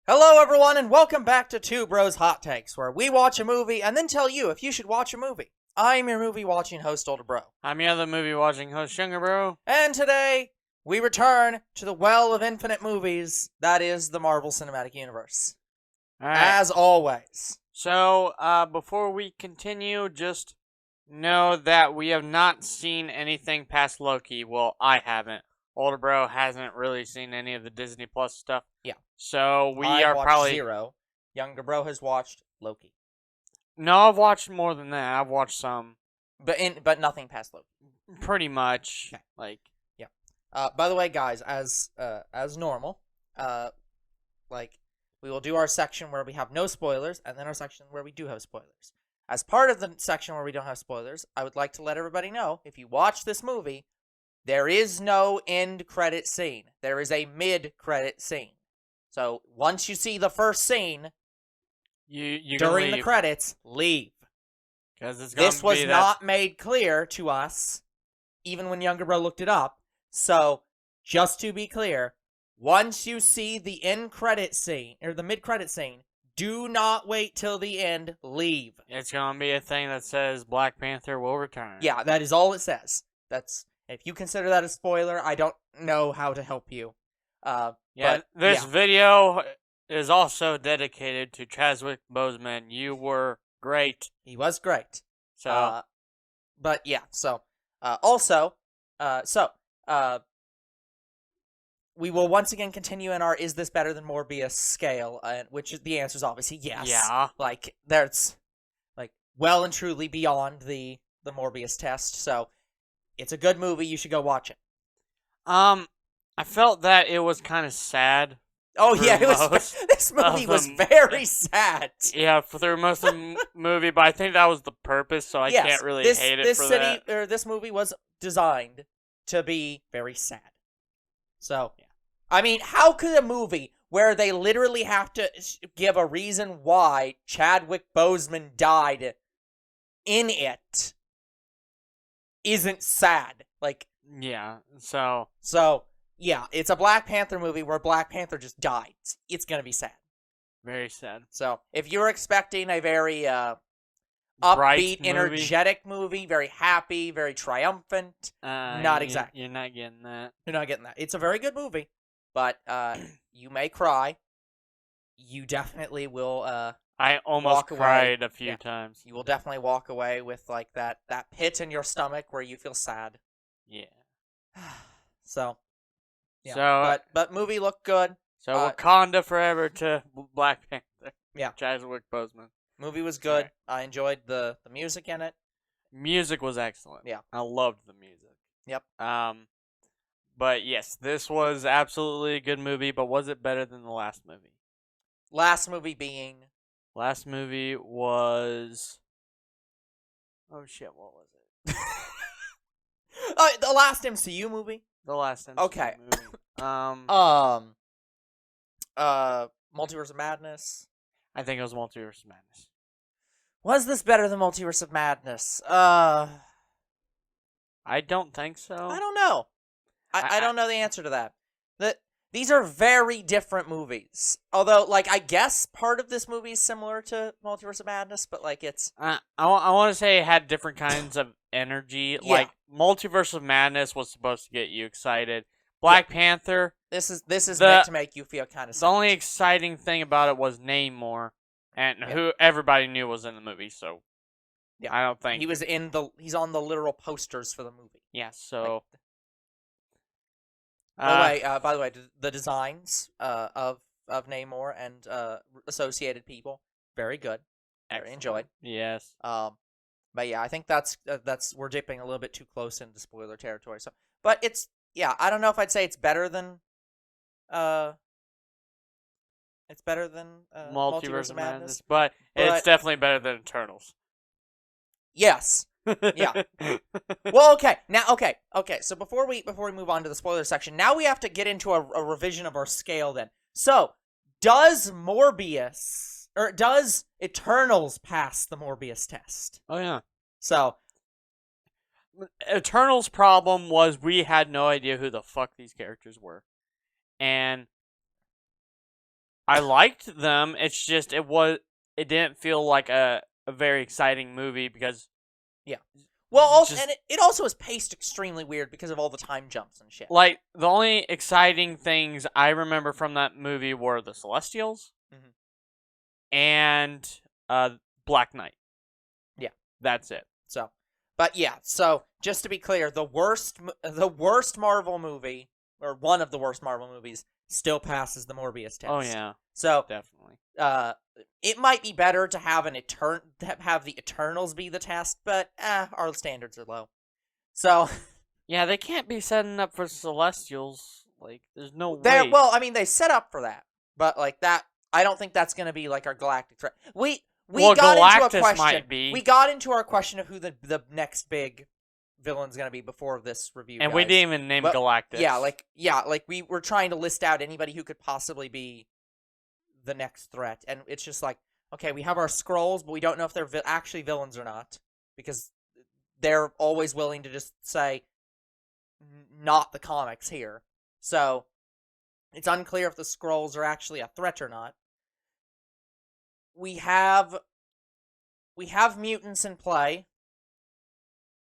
Hello, everyone, and welcome back to Two Bros Hot Takes, where we watch a movie and then tell you if you should watch a movie. I'm your movie watching host, Older Bro. I'm your other movie watching host, Younger Bro. And today, we return to the well of infinite movies that is the Marvel Cinematic Universe. Alright. As always. So, before we continue, just know that we have not seen anything past Loki. Well, I haven't. Older Bro hasn't really seen any of the Disney Plus stuff. Yeah. So, I've watched zero. Younger Bro has watched Loki. No, I've watched more than that. I've watched some. But nothing past Loki. Pretty much. Okay. By the way, guys, as normal, we will do our section where we have no spoilers, and then our section where we do have spoilers. As part of the section where we don't have spoilers, I would like to let everybody know, if you watch this movie, there is no end credit scene. There is a mid-credit scene. So, once you see the first scene, you during the credits, leave. This was not made clear to us, even when Younger Bro looked it up. So, just to be clear, once you see the end credit scene, or the mid-credit scene, do not wait till the end, leave. It's gonna be a thing that says Black Panther will return. Yeah, that is all it says. If you consider that a spoiler, I don't know how to help you. This video is also dedicated to Chadwick Boseman. You were great. He was great. So, we will once again continue in our "Is this better than Morbius?" scale, which the answer is obviously yes. Yeah. That's well and truly beyond the Morbius test. So, it's a good movie. You should go watch it. I felt that it was kind of sad. Oh yeah, it was. This movie was very sad. Yeah, through most of the movie, but I think that was the purpose, so I can't really hate it for that. This movie was designed to be very sad. So, I mean, how could a movie where they literally have to give a reason why Chadwick Boseman died in it isn't sad? Yeah, so yeah, it's a Black Panther movie where Black Panther just died. It's gonna be sad. Very sad. So, if you're expecting a very upbeat, energetic movie, very happy, very triumphant, not exactly. You're not getting that. You're not getting that. It's a very good movie, but you may cry. You definitely will. I almost cried a few times. You will definitely walk away with that pit in your stomach where you feel sad. Yeah. So. Yeah. But movie looked good. So Wakanda forever to Black Panther. Yeah. Chadwick Boseman. Movie was good. I enjoyed the music in it. Music was excellent. Yeah. I loved the music. Yep. But yes, this was absolutely a good movie, but was it better than the last movie? Last movie being? Last movie was... Oh shit, what was it? The last MCU movie? The last MCU movie. Multiverse of Madness? I think it was Multiverse of Madness. Was this better than Multiverse of Madness? I don't think so. I don't know. I don't know the answer to that. These are very different movies. Although, I guess part of this movie is similar to Multiverse of Madness, but, it's... I want to say it had different kinds of energy. Yeah. Multiverse of Madness was supposed to get you excited. Black Panther... This is meant to make you feel kind of sad. The only exciting thing about it was Namor, and who everybody knew was in the movie, so... Yeah. I don't think... He's on the literal posters for the movie. Yeah, so... By the way, the designs of Namor and associated people, very good. Very enjoyed. Yes. But yeah, I think that's we're dipping a little bit too close into spoiler territory. So, but I don't know if I'd say it's better than Multiverse of Madness, but it's definitely better than Eternals. Yes. Yeah. Well, okay. Now, okay. So before we move on to the spoiler section, now we have to get into a revision of our scale. Then, so does Eternals pass the Morbius test? Oh yeah. So Eternals' problem was we had no idea who the fuck these characters were, and I liked them. It's just it didn't feel like a very exciting movie because Well, also, just and it also is paced extremely weird because of all the time jumps and shit. like the only exciting things I remember from that movie were the Celestials Mhm. and Black Knight. Yeah. That's it. So, but yeah. So just to be clear, the worst Marvel movie, or one of the worst Marvel movies, still passes the Morbius test. Oh yeah, So, definitely. it might be better to have have the Eternals be the test, but our standards are low. So Yeah, they can't be setting up for Celestials. Like, there's no there. way. Well, I mean, they set up for that, but like that, I don't think that's going to be like our galactic threat. We Well, got into a Galactus question. might be. We got into our question of who the next big villain's going to be before this review, And guys. we didn't even name But, Galactus. like we were trying to list out anybody who could possibly be the next threat, and it's just like, okay, we have our scrolls, but we don't know if they're actually villains or not, because they're always willing to just say not the comics here. So it's unclear if the scrolls are actually a threat or not. We have mutants in play,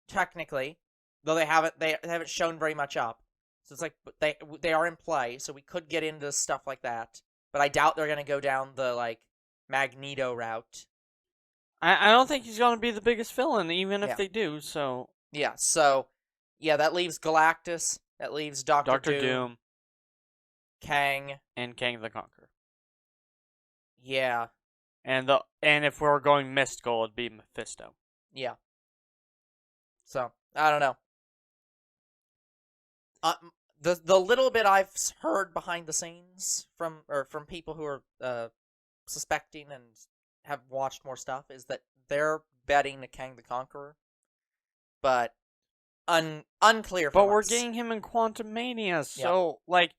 technically, though they haven't shown very much up. So it's like they are in play, so we could get into stuff like that. But I doubt they're gonna go down the like Magneto route. I don't think he's going to be the biggest villain, even if Yeah. they do, so. Yeah, so yeah, that leaves Galactus, that leaves Doctor Doom. Kang, And Kang the Conqueror. yeah, And if we're going mystical, it'd be Mephisto. yeah. So I don't know. The little bit I've heard behind the scenes from people who are suspecting and have watched more stuff is that they're betting to Kang the Conqueror, but unclear. But from we're us. getting him in Quantumania, so like,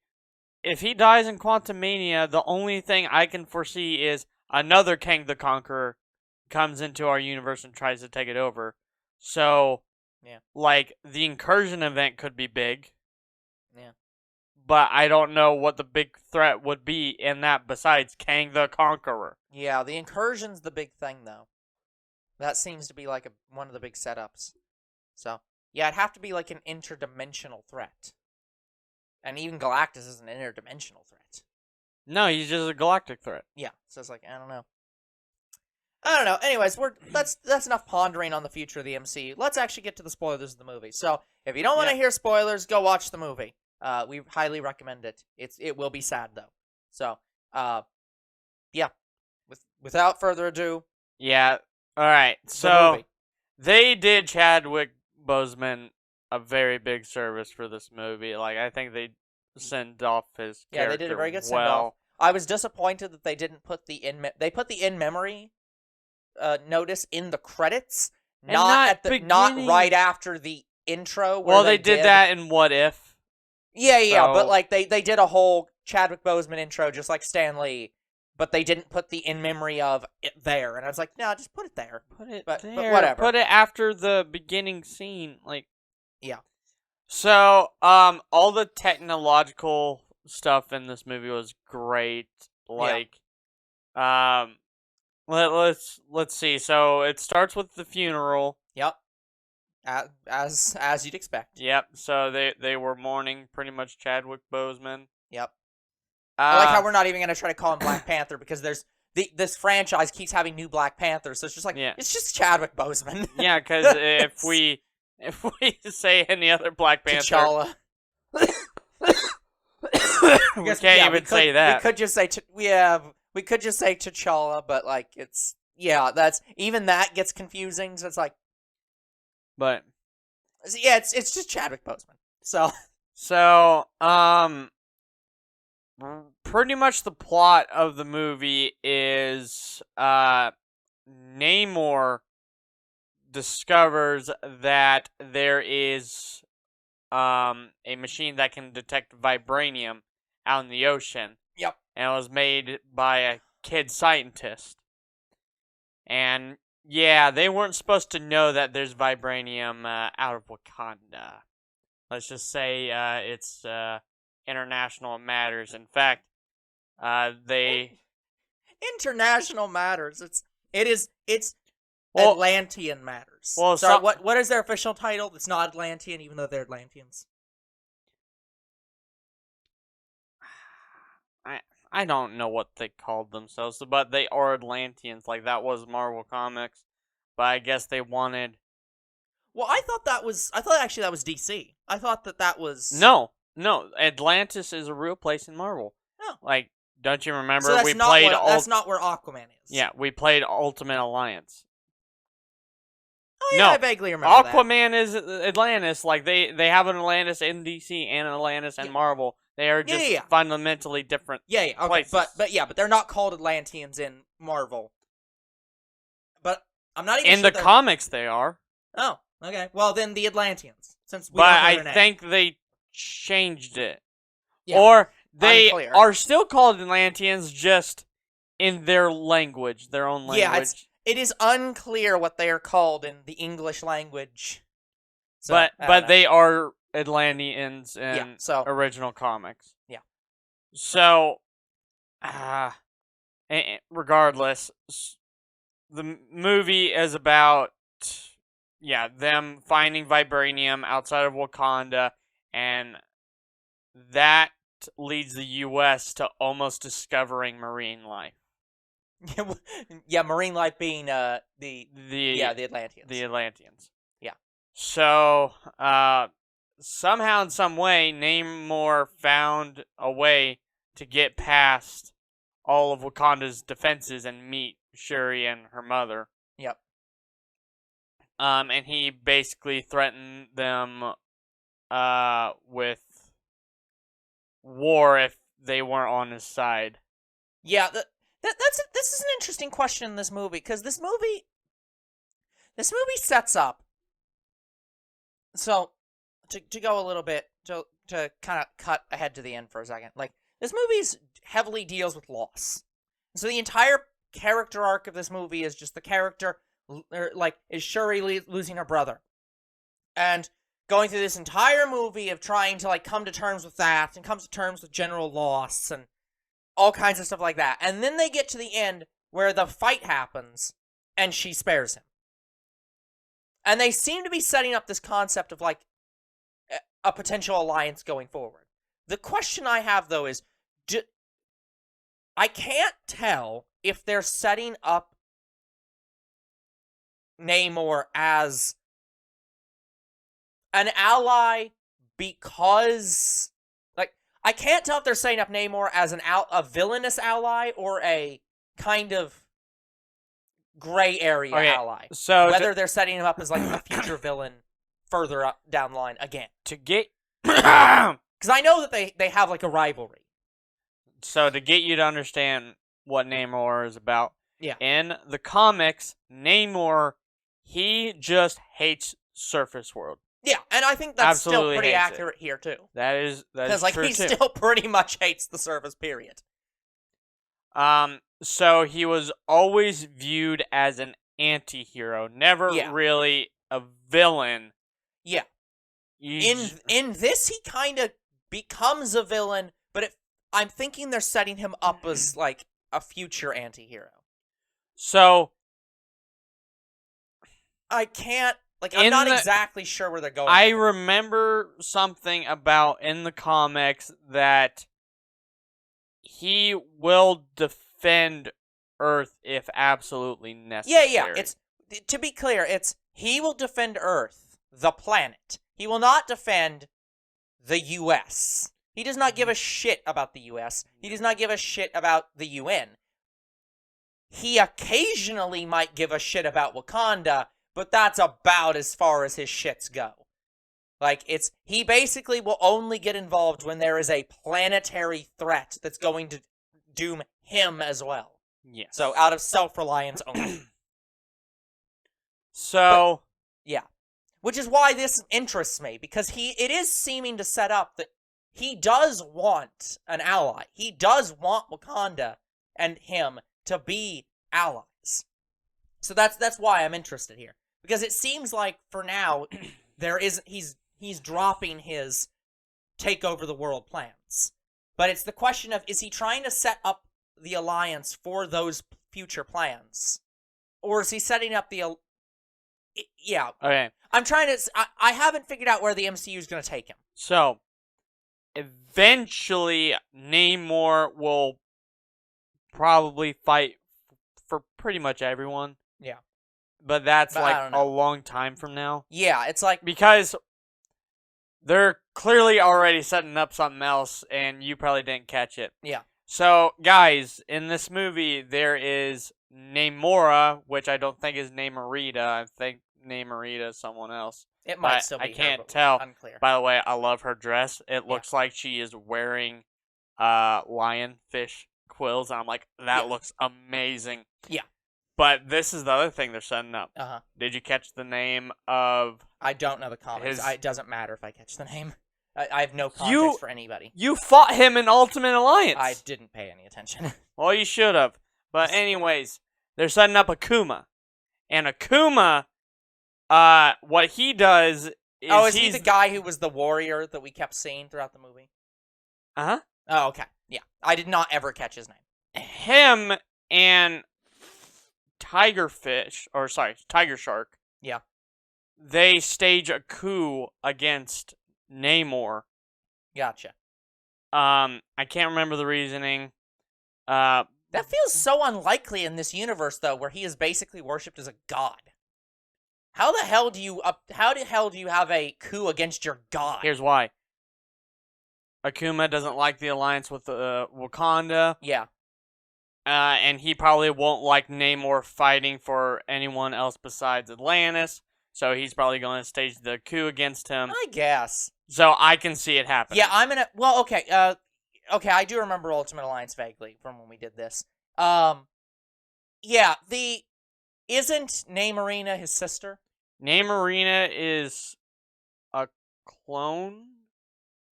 if he dies in Quantumania, the only thing I can foresee is another Kang the Conqueror comes into our universe and tries to take it over. So, yeah, like, the incursion event could be big. yeah. But I don't know what the big threat would be in that besides Kang the Conqueror. Yeah, the incursion's the big thing, though. That seems to be like one of the big setups. So, yeah, it'd have to be like an interdimensional threat. And even Galactus is an interdimensional threat. No, he's just a galactic threat. Yeah, so it's like, I don't know. Anyways, that's enough pondering on the future of the MCU. Let's actually get to the spoilers of the movie. So, if you don't want to hear spoilers, go watch the movie. We highly recommend it. It will be sad though. So, yeah. Without further ado, Yeah. All right. the So movie. they did Chadwick Boseman a very big service for this movie. Like, I think they sent off his character. Yeah, they did a very good send off. I was disappointed that they didn't put the in memory notice in the credits, not right after the intro. Where well, they did that in What If. Yeah, but like they did a whole Chadwick Boseman intro just like Stan Lee, but they didn't put the in memory of it there, and I was like, no, just put it there. But whatever. Put it after the beginning scene, like. Yeah. So, all the technological stuff in this movie was great. Like, let's see. So it starts with the funeral. Yep. As you'd expect. Yep. So they were mourning pretty much Chadwick Boseman. Yep. I like how we're not even gonna try to call him Black Panther because there's this franchise keeps having new Black Panthers, so it's just like it's just Chadwick Boseman. Yeah, because if we say any other Black Panther, T'Challa. we can't even say that. We could just say we could just say T'Challa, but like that's even that gets confusing. So it's like, but it's just Chadwick Boseman. So pretty much the plot of the movie is Namor discovers that there is a machine that can detect vibranium out in the ocean. Yep. And it was made by a kid scientist. And yeah, they weren't supposed to know that there's vibranium out of Wakanda. Let's just say it's international matters. In fact, They International matters. It's well, Atlantean matters. well, Sorry, what is their official title? It's not Atlantean, even though they're Atlanteans. I don't know what they called themselves, but they are Atlanteans. Like, that was Marvel Comics, but I guess they wanted. Well, I thought actually that was DC. I thought that was No, Atlantis is a real place in Marvel. Oh. Like, don't you remember So that's we not played? that's not where Aquaman is. Yeah, we played Ultimate Alliance. Oh yeah, No, I vaguely remember that. Aquaman is Atlantis. Like, they have an Atlantis in DC and an Atlantis in Marvel. They are just fundamentally different. Okay, places. but they're not called Atlanteans in Marvel. But I'm not even in sure the comics they are. Oh, okay. Well, then the Atlanteans, since we but don't know I their name. think they changed it, Yeah, or they unclear. are still called Atlanteans, just in their language, their own language. Yeah, it is unclear what they are called in the English language. So, but they are Atlanteans in original comics. Yeah. So, regardless, the movie is about them finding vibranium outside of Wakanda, and that leads the U.S. to almost discovering marine life. Yeah, marine life being the Atlanteans. The Atlanteans. Yeah. So, somehow in some way, Namor found a way to get past all of Wakanda's defenses and meet Shuri and her mother. Yep. And he basically threatened them with war if they weren't on his side. Yeah, this is an interesting question in this movie, because this movie sets up. So, to go a little bit, to kind of cut ahead to the end for a second, like, this movie heavily deals with loss. So the entire character arc of this movie is just the character, is Shuri losing her brother. And going through this entire movie of trying to, come to terms with that, and comes to terms with general loss, and all kinds of stuff like that. And then they get to the end where the fight happens, and she spares him. And they seem to be setting up this concept of, a potential alliance going forward. The question I have, though, is, I can't tell if they're setting up Namor as an ally because... I can't tell if they're setting up Namor as a villainous ally or a kind of gray area ally. So whether they're setting him up as a future villain further up down the line again. To get because I know that they have a rivalry. So to get you to understand what Namor is about, in the comics, Namor, he just hates surface world. Yeah, and I think that's still pretty accurate here too. That is true because he still pretty much hates the surface. Period. So he was always viewed as an anti-hero, never really a villain. Yeah. In this, he kind of becomes a villain, but I'm thinking they're setting him up as a future anti-hero. So I can't. I'm not exactly sure where they're going. I remember something about in the comics that he will defend Earth if absolutely necessary. Yeah. To be clear, he will defend Earth, the planet. He will not defend the U.S. He does not give a shit about the U.S. He does not give a shit about the UN. He occasionally might give a shit about Wakanda, but that's about as far as his shits go. He basically will only get involved when there is a planetary threat that's going to doom him as well. Yes. So, out of self-reliance only. Yeah. Which is why this interests me, because it is seeming to set up that he does want an ally. He does want Wakanda and him to be allies. So that's why I'm interested here. Because it seems like, for now, he's dropping his take over the world plans. But it's the question of, is he trying to set up the Alliance for those future plans? Or is he setting up the... Yeah. Okay. I'm trying to... I haven't figured out where the MCU is going to take him. So, eventually, Namor will probably fight for pretty much everyone. Yeah. But that's But like a long time from now. Yeah, it's like... Because they're clearly already setting up something else, and you probably didn't catch it. Yeah. So, guys, in this movie, there is Namora, which I don't think is Namorita. I think Namorita is someone else. It might still be I can't her, tell. Unclear. By the way, I love her dress. It looks like she is wearing lionfish quills, and I'm like, that looks amazing. Yeah. But this is the other thing they're setting up. Uh-huh. Did you catch the name of... I don't know the comics. It doesn't matter if I catch the name. I have no context for anybody. You fought him in Ultimate Alliance. I didn't pay any attention. Well, you should have. But anyways, they're setting up Akuma. And Akuma, what he does is... Oh, is he the guy who was the warrior that we kept seeing throughout the movie? Uh-huh. Oh, okay. Yeah. I did not ever catch his name. Him and Tiger Shark. Yeah. They stage a coup against Namor. Gotcha. I can't remember the reasoning. That feels so unlikely in this universe, though, where he is basically worshipped as a god. How the hell do you have a coup against your god? Here's why. Akuma doesn't like the alliance with Wakanda. Yeah. And he probably won't like Namor fighting for anyone else besides Atlantis. So he's probably going to stage the coup against him. I guess. So I can see it happening. Yeah, I'm gonna... Well, okay. Okay, I do remember Ultimate Alliance vaguely from when we did this. Yeah, Isn't Namorina his sister? Namorina is a clone,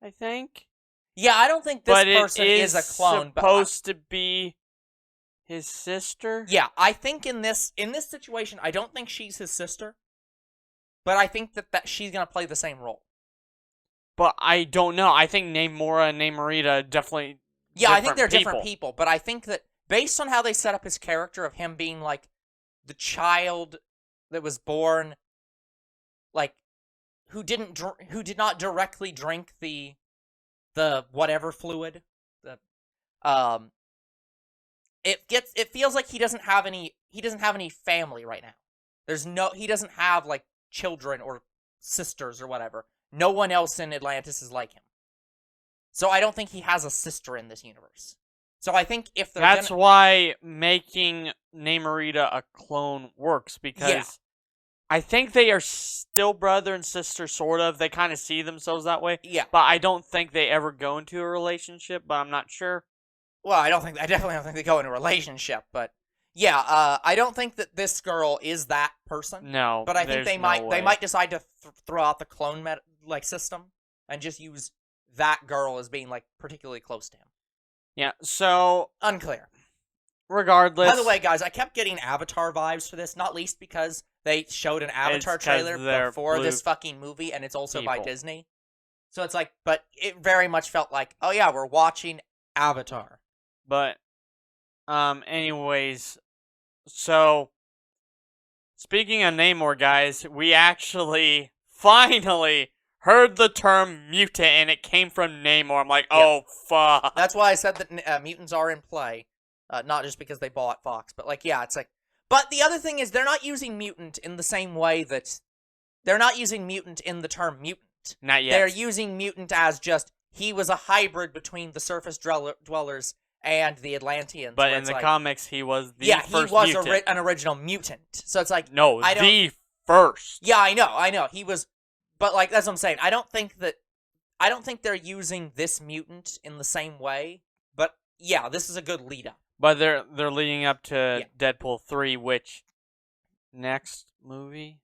I think. Yeah, I don't think this but person is a clone. Supposed to be his sister. Yeah, I think in this situation, I don't think she's his sister. But I think that she's gonna play the same role. But I don't know. I think Namora and Namorita definitely. Yeah, I think they're different people. But I think that based on how they set up his character of him being like the child that was born, like who did not directly drink the whatever fluid, it feels like he doesn't have any family right now. He doesn't have like children or sisters or whatever. No one else in Atlantis is like him. So I don't think he has a sister in this universe. So I think if that's why making Namorita a clone works, because I think they are still brother and sister, sort of. They kind of see themselves that way. Yeah. But I don't think they ever go into a relationship, but I'm not sure. Well, I definitely don't think they go into a relationship, but yeah, I don't think that this girl is that person. No, but I think they might decide to throw out the clone system and just use that girl as being like particularly close to him. Yeah, so unclear. Regardless. By the way, guys, I kept getting Avatar vibes for this, not least because they showed an Avatar trailer before this fucking movie, and it's also by Disney. So it's like, but it very much felt like, oh yeah, we're watching Avatar. But, anyways, so, speaking of Namor, guys, we actually, finally, heard the term mutant, and it came from Namor. I'm like, oh, fuck. That's why I said that mutants are in play. Not just because they bought Fox, but like, yeah, it's like... But the other thing is, they're not using mutant in the same way that... They're not using mutant in the term mutant. Not yet. They're using mutant as just, he was a hybrid between the surface dwellers and the Atlanteans. But in the comics, he was the first mutant. He was an original mutant. So it's like... No, the first. Yeah, I know. He was... But, like, that's what I'm saying. I don't think they're using this mutant in the same way. But, yeah, this is a good lead-up. But they're leading up to Deadpool 3, which... Next movie?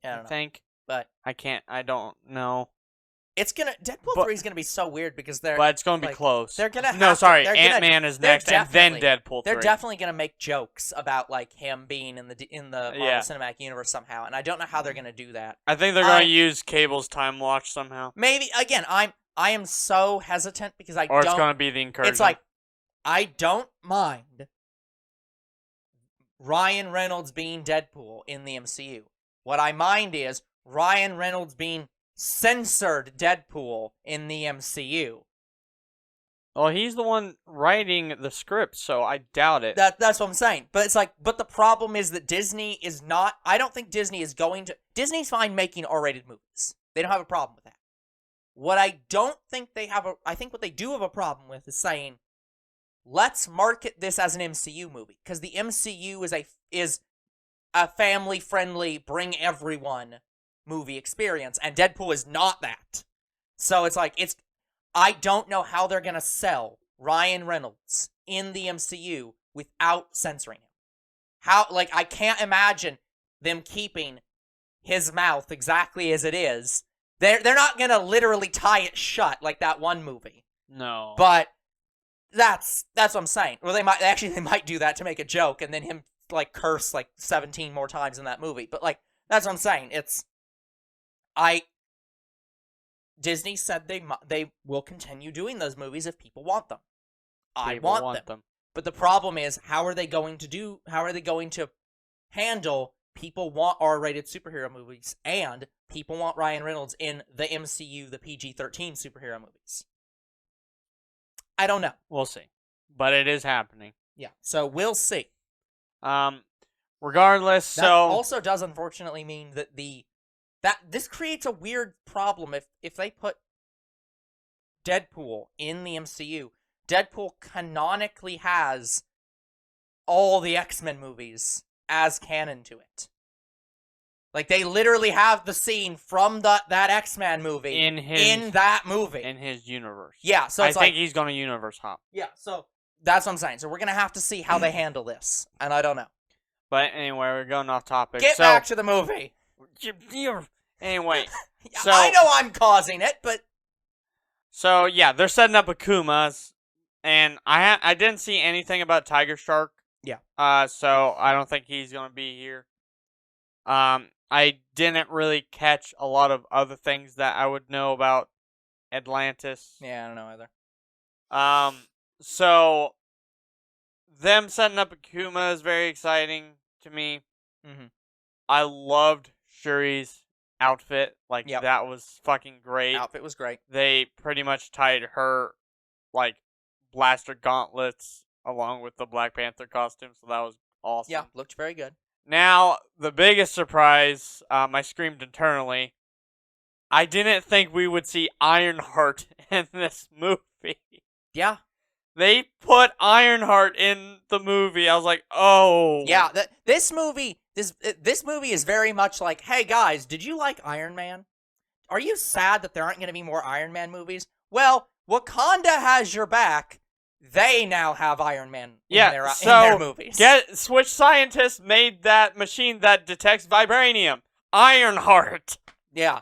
I think. But... I don't know. It's gonna... Deadpool 3 is gonna be so weird because they're... But it's gonna be close. They're gonna have No, sorry, Ant-Man is next, and then Deadpool 3. They're definitely gonna make jokes about, like, him being in the Marvel Cinematic Universe somehow, and I don't know how they're gonna do that. I think they're gonna use Cable's Time Watch somehow. Maybe, again, I am so hesitant because Or it's going to be the incursion. It's like, I don't mind Ryan Reynolds being Deadpool in the MCU. What I mind is Ryan Reynolds being censored Deadpool in the MCU. Well, he's the one writing the script, so I doubt it. That's what I'm saying. But it's like, but the problem is that Disney is not. I don't think Disney is going to. Disney's fine making R-rated movies. They don't have a problem with that. What I don't think they have I think what they do have a problem with is saying, let's market this as an MCU movie, because the MCU is a family-friendly, bring everyone movie experience, and Deadpool is not that. So it's like, I don't know how they're gonna sell Ryan Reynolds in the MCU without censoring him. I can't imagine them keeping his mouth exactly as it is. They're not gonna literally tie it shut like that one movie. No. But that's what I'm saying. Well, they might do that to make a joke, and then him curse 17 more times in that movie. But that's what I'm saying. Disney said they will continue doing those movies if people want them. I want them. But the problem is, how are they going to handle people want R-rated superhero movies, and people want Ryan Reynolds in the MCU, the PG-13 superhero movies? I don't know. We'll see. But it is happening. Yeah, so we'll see. Regardless, that also does unfortunately mean that this creates a weird problem if they put Deadpool in the MCU. Deadpool canonically has all the X-Men movies as canon to it. They literally have the scene from that X-Men movie in that movie. In his universe. Yeah, so I think he's going to universe hop. Yeah, so that's what I'm saying. So we're going to have to see how they handle this, and I don't know. But anyway, we're going off topic. Get back to the movie. Anyway. So, I know I'm causing it, but... So, yeah, they're setting up Akumas, and I didn't see anything about Tiger Shark. Yeah. So I don't think he's going to be here. I didn't really catch a lot of other things that I would know about Atlantis. Yeah, I don't know either. So them setting up Akuma is very exciting to me. Mm-hmm. I loved Shuri's outfit. Yep. That was fucking great. Outfit was great. They pretty much tied her, blaster gauntlets along with the Black Panther costume, so that was awesome. Yeah, looked very good. Now, the biggest surprise, I screamed internally, I didn't think we would see Ironheart in this movie. Yeah. They put Ironheart in the movie. I was like, oh. Yeah, this movie is very much like, hey guys, did you like Iron Man? Are you sad that there aren't going to be more Iron Man movies? Well, Wakanda has your back. They now have Iron Man in their movies. Switch scientists made that machine that detects vibranium. Ironheart. Yeah.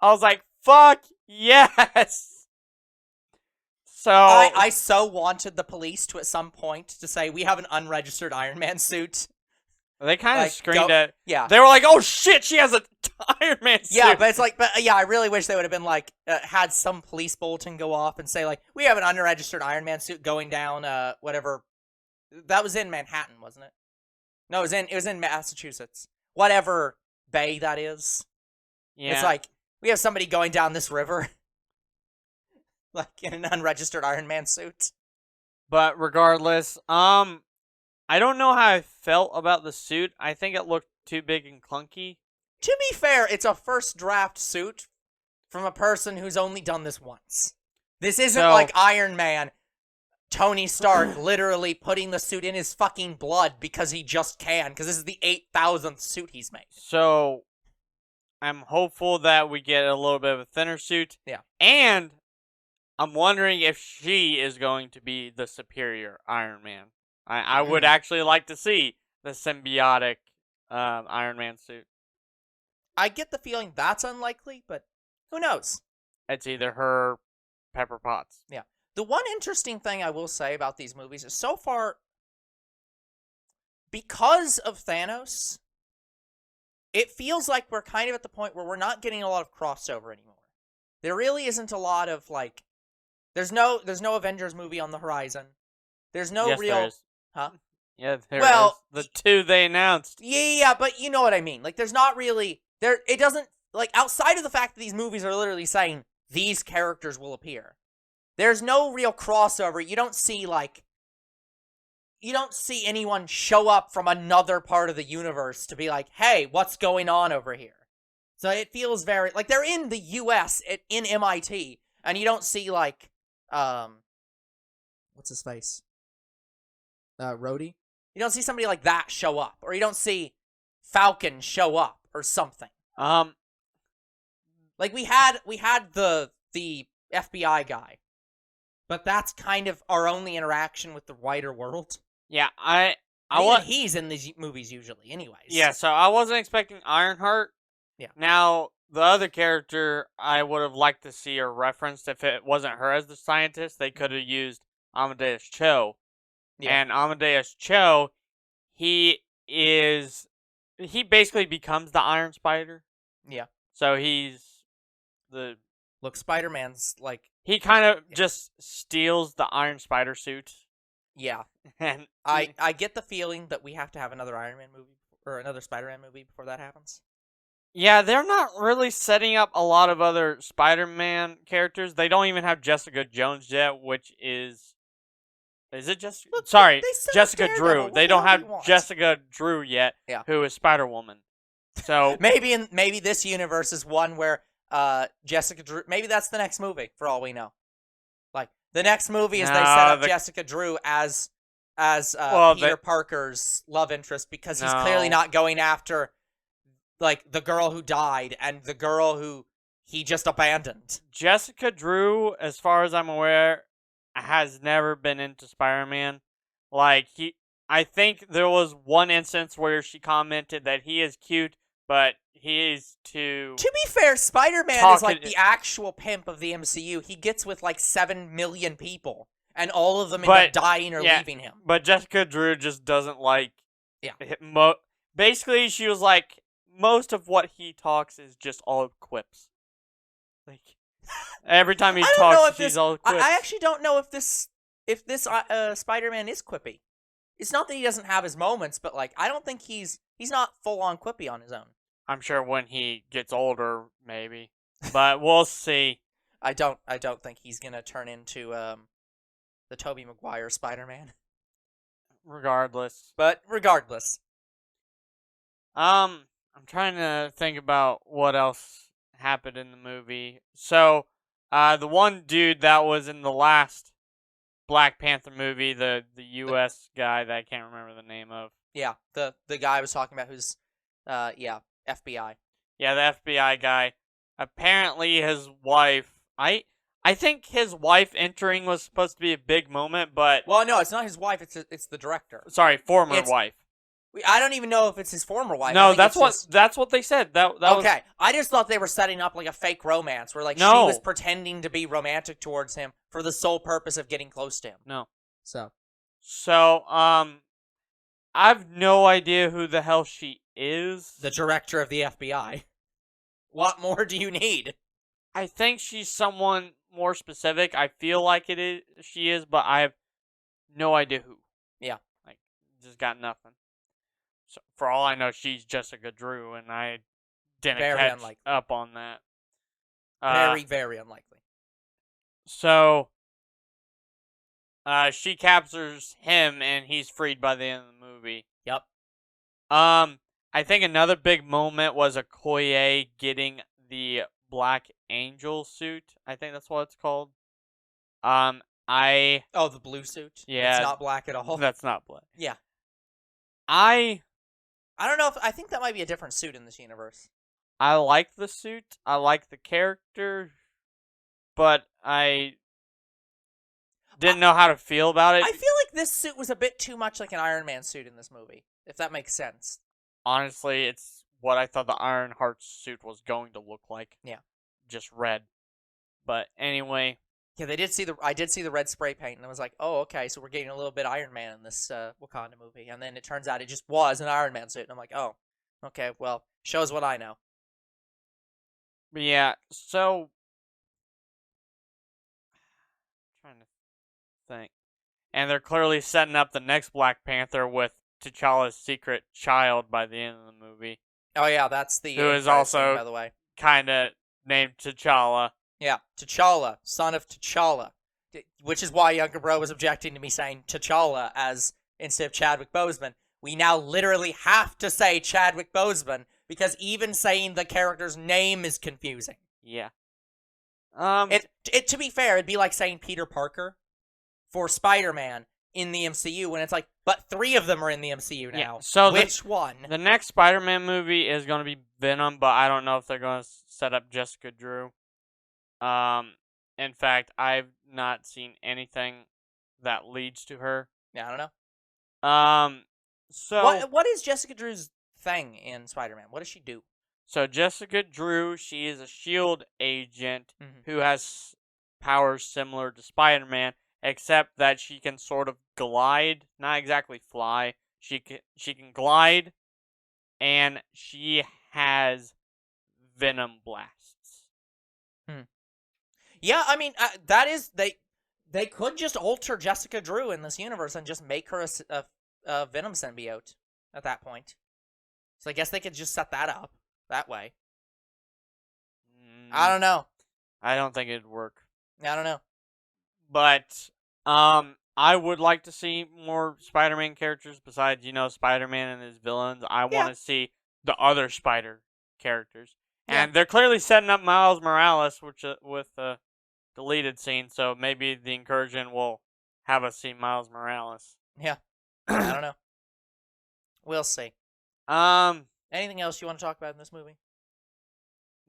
I was like, fuck yes. So I so wanted the police to at some point to say, we have an unregistered Iron Man suit. They kind of screamed at... Yeah. They were like, oh shit, she has an Iron Man suit. Yeah, but I really wish they would have been had some police bulletin go off and say, we have an unregistered Iron Man suit going down, whatever. That was in Manhattan, wasn't it? No, it was in Massachusetts. Whatever bay that is. Yeah. It's we have somebody going down this river. In an unregistered Iron Man suit. But regardless, I don't know how I felt about the suit. I think it looked too big and clunky. To be fair, it's a first draft suit from a person who's only done this once. This isn't like Iron Man, Tony Stark literally putting the suit in his fucking blood because he just can, because this is the 8,000th suit he's made. So, I'm hopeful that we get a little bit of a thinner suit. Yeah. And I'm wondering if she is going to be the superior Iron Man. I would actually like to see the symbiotic Iron Man suit. I get the feeling that's unlikely, but who knows? It's either her, Pepper Potts. Yeah. The one interesting thing I will say about these movies is so far, because of Thanos, it feels like we're kind of at the point where we're not getting a lot of crossover anymore. there really isn't a lot of like. There's no Avengers movie on the horizon. There's no Yes, real. there is. Huh? Yeah, there Well, is. The two they announced. Yeah, but you know what I mean. Like, there's not really there. It doesn't like outside of the fact that these movies are literally saying these characters will appear. There's no real crossover. You don't see anyone show up from another part of the universe to be like, hey, what's going on over here? So it feels very like they're in the U.S. in MIT, and you don't see like, what's his face? Rhodey. You don't see somebody like that show up, or you don't see Falcon show up or something. Like we had the FBI guy, but that's kind of our only interaction with the wider world. Yeah, He's in these movies usually, anyways. Yeah, so I wasn't expecting Ironheart. Yeah. Now, the other character I would have liked to see her referenced if it wasn't her as the scientist. They could have used Amadeus Cho. Yeah. And Amadeus Cho, he basically becomes the Iron Spider. Yeah. So he's the... Look, Spider-Man's like... He kind of just steals the Iron Spider suit. Yeah. And I get the feeling that we have to have another Iron Man movie or another Spider-Man movie before that happens. Yeah, they're not really setting up a lot of other Spider-Man characters. They don't even have Jessica Jones yet, which is it Jessica? Look, Sorry, they Jessica Drew. What They don't have want? Jessica Drew yet, who is Spider-Woman. So maybe this universe is one where Jessica Drew. Maybe that's the next movie for all we know. Like the next movie is they set up Jessica Drew as Peter Parker's love interest because he's clearly not going after like the girl who died and the girl who he just abandoned. Jessica Drew, as far as I'm aware, has never been into Spider-Man. Like I think there was one instance where she commented that he is cute, but he is too... To be fair, Spider-Man is like the actual pimp of the MCU. He gets with like 7 million people, and all of them end up dying or leaving him. But Jessica Drew just doesn't like... Yeah. Basically, she was like, most of what he talks is just all quips. Like, every time he talks, she's all quips. I actually don't know if this Spider-Man is quippy. It's not that he doesn't have his moments, but like I don't think he's not full on quippy on his own. I'm sure when he gets older, maybe, but we'll see. I don't think he's gonna turn into the Tobey Maguire Spider-Man. Regardless, I'm trying to think about what else happened in the movie. So, the one dude that was in the last Black Panther movie, the U.S. guy that I can't remember the name of. Yeah, the guy I was talking about who's, FBI. Yeah, the FBI guy. Apparently his wife, I think his wife entering was supposed to be a big moment, but... Well, no, it's not his wife, it's the director. Sorry, former wife. I don't even know if it's his former wife. No, that's what they said. That okay. I just thought they were setting up like a fake romance where like she was pretending to be romantic towards him for the sole purpose of getting close to him. No. So, I've no idea who the hell she is. The director of the FBI. What more do you need? I think she's someone more specific. I feel like she is, but I have no idea who. Yeah. Like, just got nothing. So, for all I know, she's Jessica Drew, and I didn't catch up on that. Very, very unlikely. So, she captures him, and he's freed by the end of the movie. Yep. I think another big moment was Okoye getting the Black Angel suit. I think that's what it's called. The blue suit? Yeah. It's not black at all? That's not black. Yeah. I don't know I think that might be a different suit in this universe. I like the suit. I like the character. But I didn't know how to feel about it. I feel like this suit was a bit too much like an Iron Man suit in this movie, if that makes sense. Honestly, it's what I thought the Ironheart suit was going to look like. Yeah. Just red. But anyway. Yeah, I did see the red spray paint, and I was like, oh, okay, so we're getting a little bit Iron Man in this Wakanda movie. And then it turns out it just was an Iron Man suit, and I'm like, oh, okay, well, shows what I know. But yeah, so think. And they're clearly setting up the next Black Panther with T'Challa's secret child by the end of the movie. Oh yeah, that's the who is entire scene, also by the way. kind of named T'Challa. Yeah, T'Challa, son of T'Challa, which is why Younger Bro was objecting to me saying T'Challa as instead of Chadwick Boseman. We now literally have to say Chadwick Boseman because even saying the character's name is confusing. Yeah. To be fair, it'd be like saying Peter Parker for Spider-Man in the MCU when it's like, but 3 of them are in the MCU now. Yeah, so which one? The next Spider-Man movie is going to be Venom, but I don't know if they're going to set up Jessica Drew. In fact, I've not seen anything that leads to her. Yeah, I don't know. So what is Jessica Drew's thing in Spider-Man? What does she do? So Jessica Drew, she is a SHIELD agent who has powers similar to Spider-Man, except that she can sort of glide, not exactly fly. She can glide, and she has venom blasts. Yeah, I mean that is they could just alter Jessica Drew in this universe and just make her a venom symbiote at that point. So I guess they could just set that up that way. I don't know. I don't think it'd work. I don't know. But I would like to see more Spider-Man characters besides, Spider-Man and his villains. I want to see the other Spider characters. Yeah. And they're clearly setting up Miles Morales with the deleted scene, so maybe the incursion will have us see Miles Morales. Yeah. I don't know. We'll see. Anything else you want to talk about in this movie?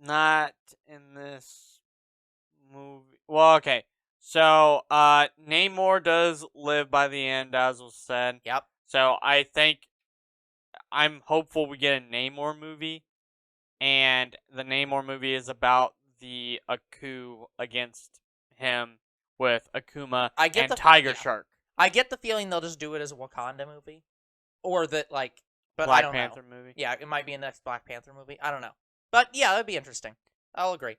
Not in this movie. Well, okay. So, Namor does live by the end, as was said. Yep. So, I'm hopeful we get a Namor movie. And the Namor movie is about the coup against him with Akuma and Tiger Shark. I get the feeling they'll just do it as a Wakanda movie. Or that, but Black I don't Panther know. movie. Yeah, it might be a next Black Panther movie. I don't know. But, yeah, that'd be interesting. I'll agree.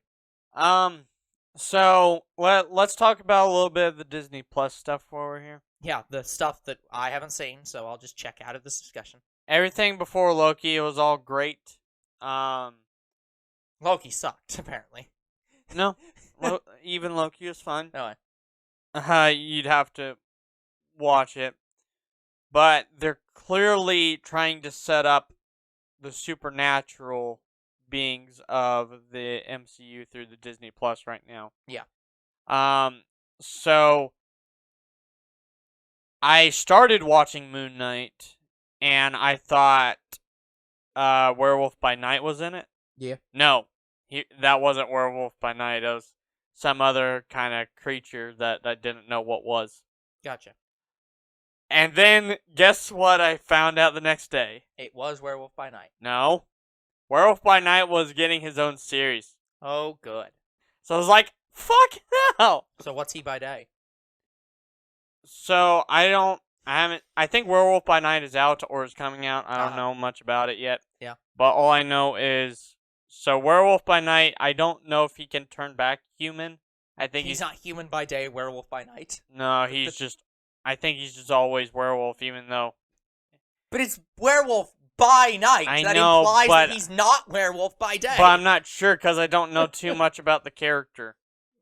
So, let's talk about a little bit of the Disney Plus stuff while we're here. Yeah, the stuff that I haven't seen, so I'll just check out of this discussion. Everything before Loki, it was all great. Loki sucked, apparently. No, even Loki was fun. No way. You'd have to watch it. But they're clearly trying to set up the supernatural beings of the MCU through the Disney Plus right now. Yeah. So I started watching Moon Knight, and I thought Werewolf by Night was in it. Yeah. No, that wasn't Werewolf by Night. It was some other kind of creature that I didn't know what was. Gotcha. And then, guess what I found out the next day? It was Werewolf by Night. No. Werewolf by Night was getting his own series. Oh, good. So I was like, fuck no! So what's he by day? So, I think Werewolf by Night is out or is coming out. I don't know much about it yet. Yeah. But all I know is, so Werewolf by Night, I don't know if he can turn back human. I think he's not human by day, werewolf by night. No, I think he's just always werewolf, even though. But it's werewolf by night. That implies that he's not werewolf by day. But I'm not sure because I don't know too much about the character.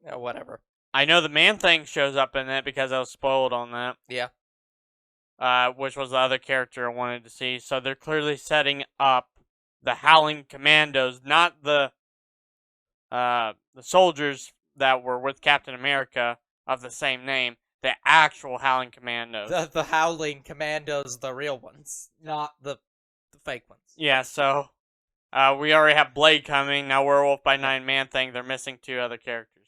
Yeah, whatever. I know the Man-Thing shows up in it because I was spoiled on that. Yeah. Which was the other character I wanted to see. So they're clearly setting up the Howling Commandos, not the soldiers that were with Captain America of the same name. The actual Howling Commandos. The Howling Commandos, the real ones, not the fake ones. Yeah, so we already have Blade coming. Now Werewolf by Night, Man-Thing. They're missing 2 other characters.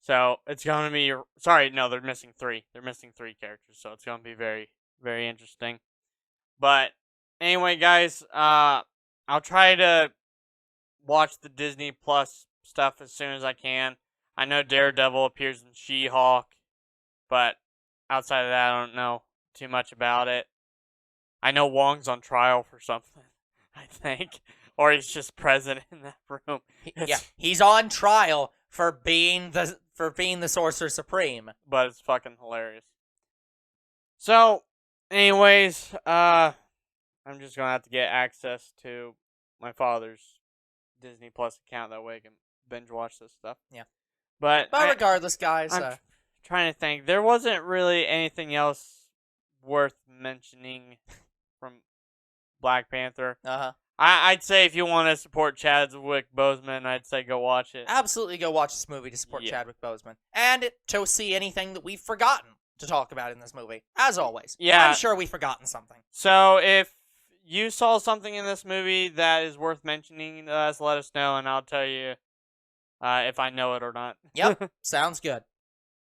So it's going to be... Sorry, no, they're missing 3. They're missing 3 characters, so it's going to be very, very interesting. But anyway, guys, I'll try to watch the Disney Plus stuff as soon as I can. I know Daredevil appears in She-Hulk, but outside of that, I don't know too much about it. I know Wong's on trial for something, I think. Or he's just present in that room. Yeah, he's on trial for being the for being the Sorcerer Supreme. But it's fucking hilarious. So, anyways, I'm just gonna have to get access to my father's Disney Plus account, that way I can binge watch this stuff. Yeah. But regardless, guys, I'm trying to think. There wasn't really anything else worth mentioning from Black Panther. I'd say if you want to support Chadwick Boseman, I'd say go watch it. Absolutely go watch this movie to support Chadwick Boseman. And to see anything that we've forgotten to talk about in this movie. As always. Yeah. I'm sure we've forgotten something. So if you saw something in this movie that is worth mentioning to us, let us know, and I'll tell you if I know it or not. Yep. Sounds good.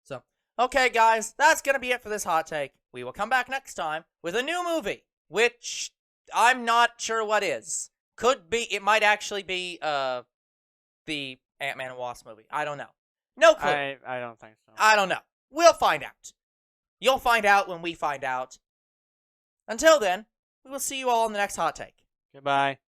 So, okay, guys, that's going to be it for this hot take. We will come back next time with a new movie, which I'm not sure what is. Could be, it might actually be the Ant-Man and Wasp movie. I don't know. No clue. I don't think so. I don't know. We'll find out. You'll find out when we find out. Until then, we will see you all in the next hot take. Goodbye.